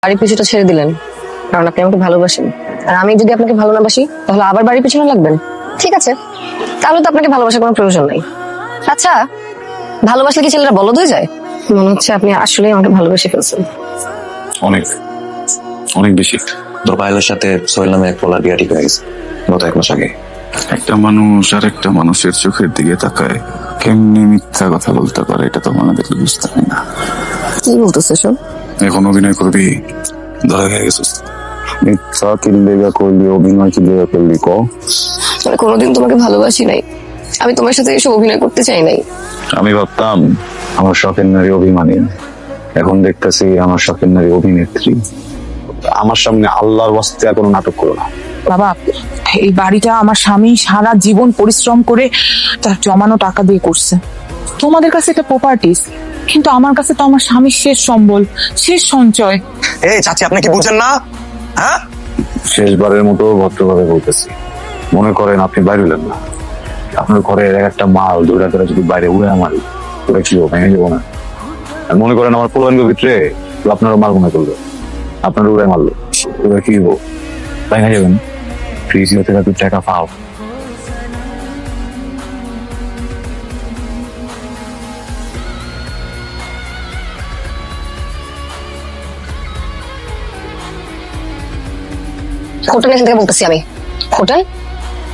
বাড়ির পিছুটা ছেড়ে দিলেন কারণ আপনি আমাকে ভালোবাসেন। আর আমি যদি আপনাকে ভালো না বাসি তাহলে আবার বাড়ির পিছনে লাগবেন। ঠিক আছে, তাহলে তো আপনাকে ভালোবাসার কোনো প্রয়োজন নাই। আচ্ছা, ভালোবাসলে কি ছেলেরা বলদ হয়ে যায়? মনে হচ্ছে আপনি আসলে আমাকে ভালোবেসে ফেলছেন। অনেক অনেক বেশি। তোর পায়েলের সাথে সোহেল নামে এক পোলার বিয়া ঠিক হয়ে গেছে গত 1 মাস আগে। একটা মানুষ আর একটা মানুষের চোখের দিকে তাকায় কেমনি মিথ্যা কথা বলতে পারে, এটা তো মনে দেখলে বুঝতে পারি না। কি বলতেছে সব? এখন অভিনয় করবি, ধরা হয়ে গেছিস। মিথ্যা কিল্লেগা করলি, অভিনয় কিল্লেগা করলি ক। আমি কোনোদিন তোমাকে ভালোবাসি নাই, আমি তোমার সাথে এসব অভিনয় করতে চাই নাই। আমি ভাবতাম আমার শখের নারী অভিমানী, এখন দেখতেছি আমার শখের নারী অভিনেত্রী। আমার সামনে আল্লাহর ওয়াস্তে আর কোনো নাটক করো না। বাবা, এই বাড়িটা আমার স্বামী সারা জীবন পরিশ্রম করে তার জমানো টাকা দিয়ে করছে। তোমাদের কাছে এটা প্রপার্টিস, কিন্তু আমার কাছে তো আমার স্বামীর শেষ সম্বল, শেষ সঞ্চয়। এই চাচি, আপনি কি বুঝেন না? হ্যাঁ, শেষবারের মতো ভদ্রভাবে বলতেছি, মনে করেন আপনি বাইরে হলেন না, আপনার ঘরের একটা মাল ধরে ধরে যদি বাইরে উড়ে আমার ওরা কি ভেঙে যাবো না। আর মনে করেন আমার পোলাঙ্গের ভিতরে আপনারও মাল মনে করলো, আপনার উড়ে মারলো, ওরা কি হবো, ভেঙে যাবেন। ফ্রিজ থেকে তুই টাকা পাও। হোটেল এখান থেকে বলতেছি আমি। হোটেল?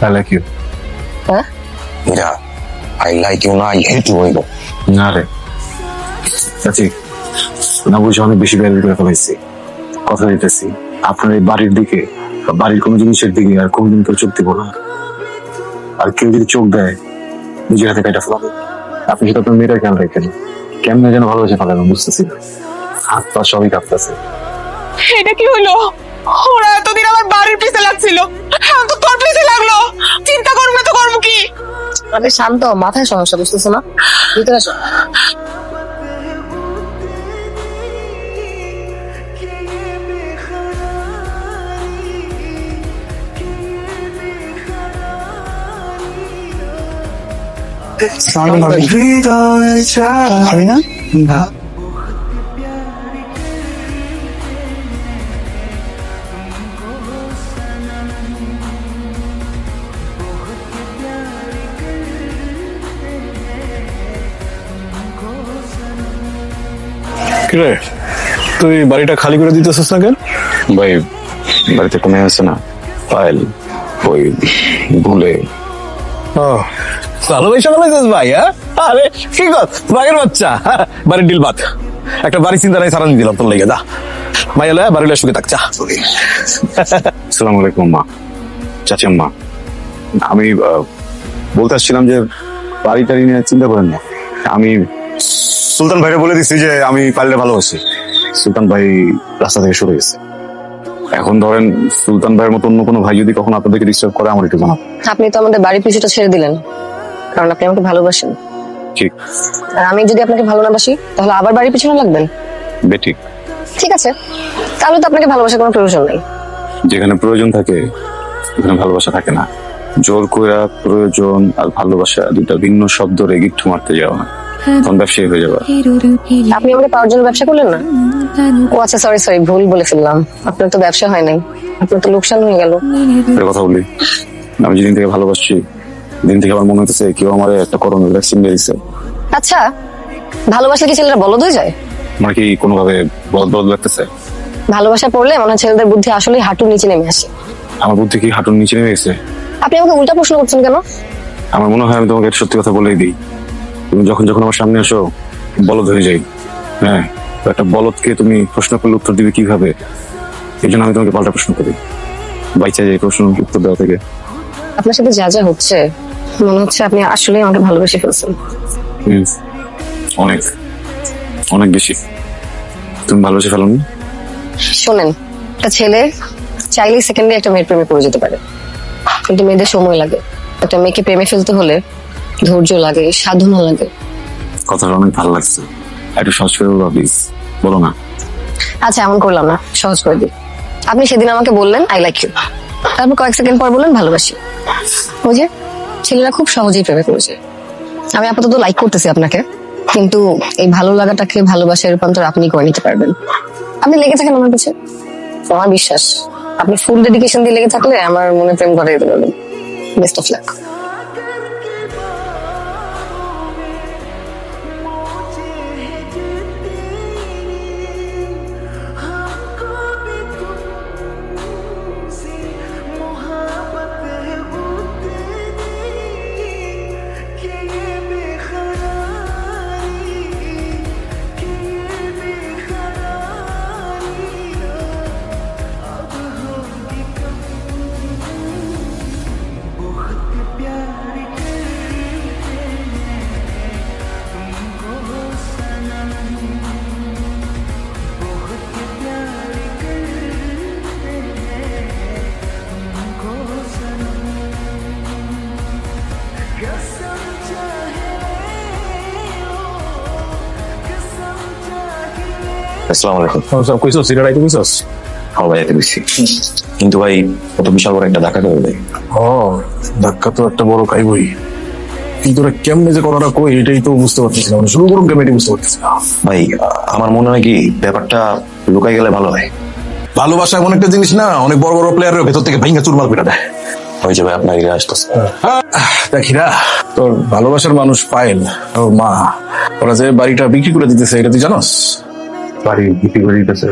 তাহলে কি হ্যাঁ, মীরা, আই লাইক ইউ না, আই হেট ইউ হইল। না রে চাচি, না বুঝে অনেক বেশি বের করে ফেলাইছি। কথা দিতেছি আপনার এই বাড়ির দিকে বা বাড়ির কোনো জিনিসের দিকে আর কোনদিন কেউ চোখ দিব না। আর কেউ যদি চোখ দেয় নিজের হাতে কাটা ফেলাবে। আপনি সেটা আপনার মেয়েটার খেয়াল রাখেন, কেমনে যেন ভালোবাসে ফেলাবেন বুঝতেছি না, হাত পা সবই কাঁপতেছে। এটা কি হলো? ওরা এতদিন আমার বাড়ির পিছে লাগছিল, এখন তো তোর পিছে লাগলো। চিন্তা করবে তো করবো কি? আমি শান্ত, মাথায় সমস্যা বুঝতেছো না? ভিতরে আসো। কিরে, তুই বাড়িটা খালি করে দিতেছিস না কেন? ভাই বাড়িতে কমে আছে না ফাইল, ওই ভুলে। ও, ভালোবাসা ফেলাইছিস ভাই? হ্যাঁ, আরে কি কর বাঘের বাচ্চা, হ্যাঁ, বাড়ির ডিল বাদ। একটা বাড়ি চিন্তা নাই সারান দিলাম তোর লেগে, যা ভাই এলে বাড়ি সুখে থাক, চা। আসসালামু আলাইকুম মা, চাচি আম্মা। আমি বলতে আসছিলাম যে বাড়ি টাড়ি নিয়ে চিন্তা করেন না। আমি সুলতান ভাইকে বলে দিচ্ছি যে আমি পারলে ভালোবাসি। সুলতান ভাই রাস্তা থেকে সরে গেছে। এখন ধরেন সুলতান ভাইয়ের মতো অন্য কোনো ভাই যদি কখনো আপনাদেরকে ডিস্টার্ব করে আমার একটু জানাবেন। আপনি তো আমাদের বাড়ির পিছুটা ছেড়ে দিলেন কারণ আপনি আমাকে ভালোবাসেন। ঠিক আর আমি যদি আপনাকে ভালো না বাসি তাহলে আবার বাড়ির পিছনে লাগবেন। বেঠিক। ঠিক আছে, তাহলে তো আপনাকে ভালোবাসার কোনো প্রয়োজন নাই। যেখানে প্রয়োজন থাকে ওখানে ভালোবাসা থাকে না। জোর কইরা প্রয়োজন আর ভালোবাসা দুটা ভিন্ন শব্দ রে গিট্টু মারতে যাও না, তখন ব্যবসায়ী হয়ে যাবে। আপনি আমাকে পাওয়ার জন্য ব্যবসা করলেন না? ও আচ্ছা, সরি সরি, ভুল বলে ফেললাম। আপনার তো ব্যবসা হয় নাই, আপনার তো লোকসান হয়ে গেল। একটা কথা বলি, আমি যেদিন থেকে ভালোবাসছি দিন থেকে আমার মনে হচ্ছে কেউ আমার একটা করোনা ভ্যাকসিন দিয়ে দিচ্ছে। আচ্ছা, ভালোবাসলে কি ছেলেরা বলদ হয়ে যায়? আমার কি কোনোভাবে বলদ বলদ লাগতেছে? ভালোবাসা পড়লে মনে হয় ছেলেদের বুদ্ধি আসলেই হাঁটুর নিচে নেমে আসে। আমার বুদ্ধি কি হাঁটুর নিচে নেমে গেছে? আপনি আমাকে উল্টা প্রশ্ন করছেন কেন? আমার মনে হয় আমি তোমাকে একটা সত্যি কথা বলেই দিই, তুমি যখন যখন আমার সামনে আসো বলদ হয়ে যাই। হ্যাঁ, তো একটা বলদকে তুমি প্রশ্ন করলে উত্তর দিবে কিভাবে, এই জন্য আমি তোমাকে পাল্টা প্রশ্ন করি, বাইচা যাই প্রশ্ন উত্তর দেওয়া থেকে। আপনার সাথে যা যা হচ্ছে মনে হচ্ছে আপনি আসলেই আমাকে ভালোবেসে ফেলছেন। অনেক অনেক বেশি। তুমি ভালোবেসে ফেলো না? শোনেন, একটা ছেলে চাইলেই সেকেন্ডে একটা মেয়ের প্রেমে পড়ে যেতে পারে, কিন্তু মেয়েদের সময় লাগে। একটা মেয়েকে প্রেমে ফেলতে হলে ধৈর্য লাগে, সাধনা লাগে। কথাটা অনেক ভালো লাগছে, একটু সহজ করে বলো প্লিজ, বলো না। আচ্ছা, এমন করলাম না, সহজ করে দিই। আপনি সেদিন আমাকে বললেন আই লাইক ইউ, তারপর কয়েক সেকেন্ড পর বললেন ভালোবাসি। ওই যে ছেলেরা খুব সহজেই প্রেমে পড়েছে। আমি আপাতত লাইক করতেছি আপনাকে, কিন্তু এই ভালো লাগাটাকে ভালোবাসায় রূপান্তর আপনি করে নিতে পারবেন। আপনি লেগে থাকেন আমার কাছে, আমার বিশ্বাস আপনি ফুল ডেডিকেশন দিয়ে লেগে থাকলে আমার মনে প্রেম করে দিতে পারবেন। Best of luck. আসসালামু আলাইকুম। সব কইছস সিগারেট আইতে কইছস? হ্যাঁ ভাই, এতে বুঝছি। কিন্তু ভাই কত বিশাল বড় একটা ধাক্কা দেবে ভাই। ও ধাক্কা তো একটা বড় খাইবই, কিন্তু ওরা কেমনে যে কথাটা কই এটাই তো বুঝতে পারতেছি না, মানে শুরু করুন কেমন বুঝতে পারতেছি না। ভাই আমার মনে হয় কি ব্যাপারটা লুকাই গেলে ভালো হয়। ভালোবাসা এমন একটা জিনিস না, অনেক বড় বড় প্লেয়ারের ভেতর থেকে ভাঙা চুরমার পিটা দেয়। ওই যে ভাই আপনার এগিয়ে আসতেছে। দেখিরা তোর ভালোবাসার মানুষ পায়েল ওর মা, ওরা যে বাড়িটা বিক্রি করে দিতেছে এটা তুই জানোস? বাড়ি বিক্রি করে দিতেছে,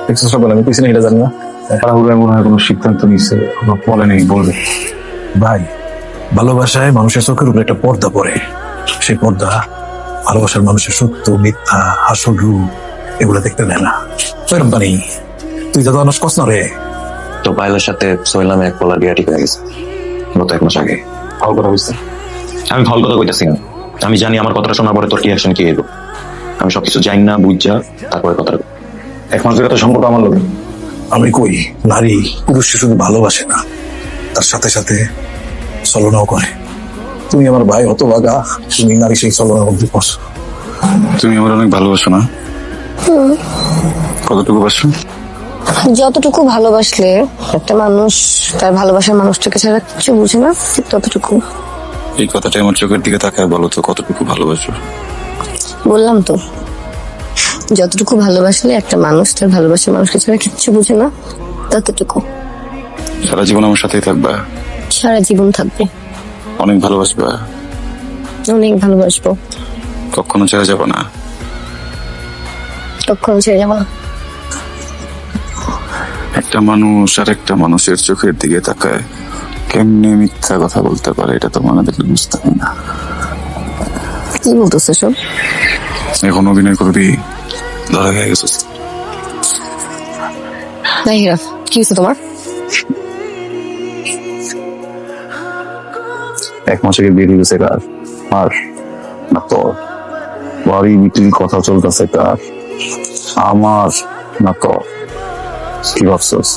দেখছিস সব? আমি কইছি না এটা জানি না। তাড়াহুড়োয় মনে হয় কোনো সিদ্ধান্ত নিচ্ছে, বলে নেই, বলবে। ভাই ভালোবাসায় মানুষের চোখের উপরে একটা পর্দা পড়ে, সেই পর্দা ভালোবাসার মানুষের সত্য মিথ্যা আসল রূপ এগুলো দেখতে দেয় না। মানে তুই যত মানুষ কস না রে। তো পায়েলের সাথে সোহেল নামে এক পোলার বিয়া ঠিক হয়ে গেছে গত 1 মাস আগে। ভালো কথা বুঝতে। আমি ফল কথা কইতাছি না, আমি জানি আমার কথাটা শোনার পরে তোর কি অ্যাকশন কি এলো। আমি সবকিছু জানি না বুঝা তারপরে কথা। 1 মাস ধরে তো সম্পর্ক আমার লোক। আমি কই নারী পুরুষকে শুধু ভালোবাসে না, তার সাথে সাথে ছলনাও করে। তুমি আমার ভাই অত বাগা, তুমি নারী সেই ছলনার মধ্যে পড়ছো। তুমি আমার অনেক ভালোবাসো না? কতটুকু বাসো? যতটুকু ভালোবাসলে একটা মানুষ তার ভালোবাসার মানুষটাকে ছাড়া কিছু বুঝে না, ঠিক ততটুকু। এই কথাটা আমার চোখের দিকে তাকায় বলো তো, কতটুকু ভালোবাসো? বললাম তো, যতটুকু ভালোবাসলে একটা মানুষ তার ভালোবাসার মানুষকে ছাড়া কিচ্ছু বুঝে না, ততটুকু। সারা জীবন আমার সাথেই থাকবা? সারা জীবন থাকবে। অনেক ভালোবাসবা? অনেক ভালোবাসবো। কখনো ছেড়ে যাবো না? কখনো ছেড়ে যাবো না। একটা মানুষ আর একটা মানুষের চোখের দিকে তাকায় কেমনে মিথ্যা কথা বলতে পারে, এটা তো আমাদের বুঝতে হবে না। কি বলতেছে সব? এখন অভিনয় করবি, ধরা হয়ে গেছিস। নাই হীরা, কি হয়েছে তোমার? 1 মাস আগে বিয়ে দিয়েছে কার? আর না তোর? বাড়ি বিক্রির কথা চলতেছে কার? আমার না তোর? কি ভাবছস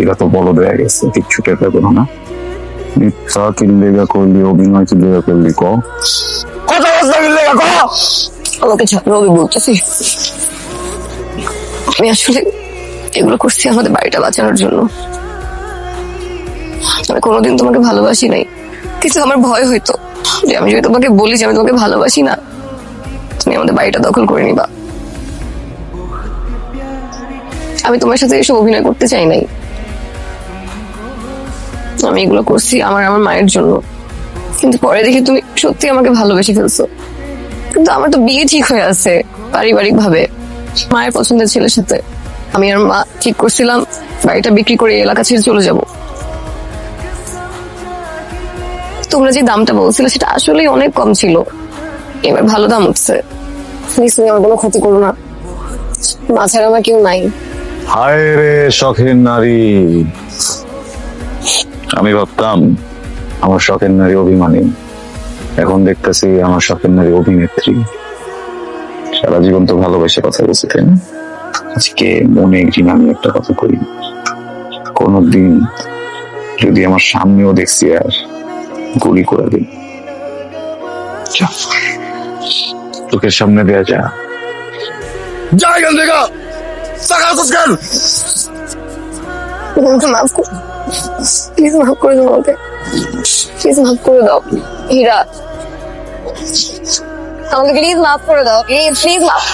এরা তো বড় দেয়া গেছে, কিচ্ছু টের পাবো না। মিথ্যা কিল্লেগা করলি, অভিনয় কিল্লেগা করলি, ক কথা বলতে কিল্লেগা ক। আমাকে রবি বলতেছি, আমি আসলে এগুলো করছি আমাদের বাড়িটা বাঁচানোর জন্য। আমি কোনোদিন তোমাকে ভালোবাসি নাই, কিন্তু আমার ভয় হইতো যে আমি যদি তোমাকে বলি যে আমি তোমাকে ভালোবাসি না, তুমি আমাদের বাড়িটা দখল করে নিবা। আমি তোমার সাথে এসব অভিনয় করতে চাই নাই। আমি এগুলো করছি আমার মায়ের জন্য, কিন্তু পরে দেখি তুমি সত্যি আমাকে ভালোবেসে ফেলছো। কিন্তু আমার তো বিয়ে ঠিক হয়ে আছে পারিবারিক ভাবে, মায়ের পছন্দের ছেলের সাথে। আমি আর মা ঠিক করছিলাম বাড়িটা বিক্রি করে এই এলাকা ছেড়ে চলে যাব। তোমরা যে দামটা বলছিলে সেটা আসলেই অনেক কম ছিল, এবার ভালো দাম উঠছে। প্লিজ তুমি আমার কোনো ক্ষতি করো না, মা ছাড়া আমার কেউ নাই। হায় রে শখের নারী, আমি ভাবতাম আমার শখের নারী অভিমানী, এখন দেখতেছি আমার শখের নারী অভিনেত্রী। সারা জীবন তো ভালোবেসে কথা বলছি, তাই না? আজকে মনে একদিন আমি একটা কথা করি, কোনদিন যদি আমার সামনেও দেখছি আর গুলি করে দিন, চোখের সামনে দেয়া যা জায়গা দেখা মাফ করো, প্লিজ মাফ করে দাও আমাকে, প্লিজ মাফ করে দাও হীরা, আমাকে প্লিজ মাফ করে দাও, প্লিজ প্লিজ মাফ।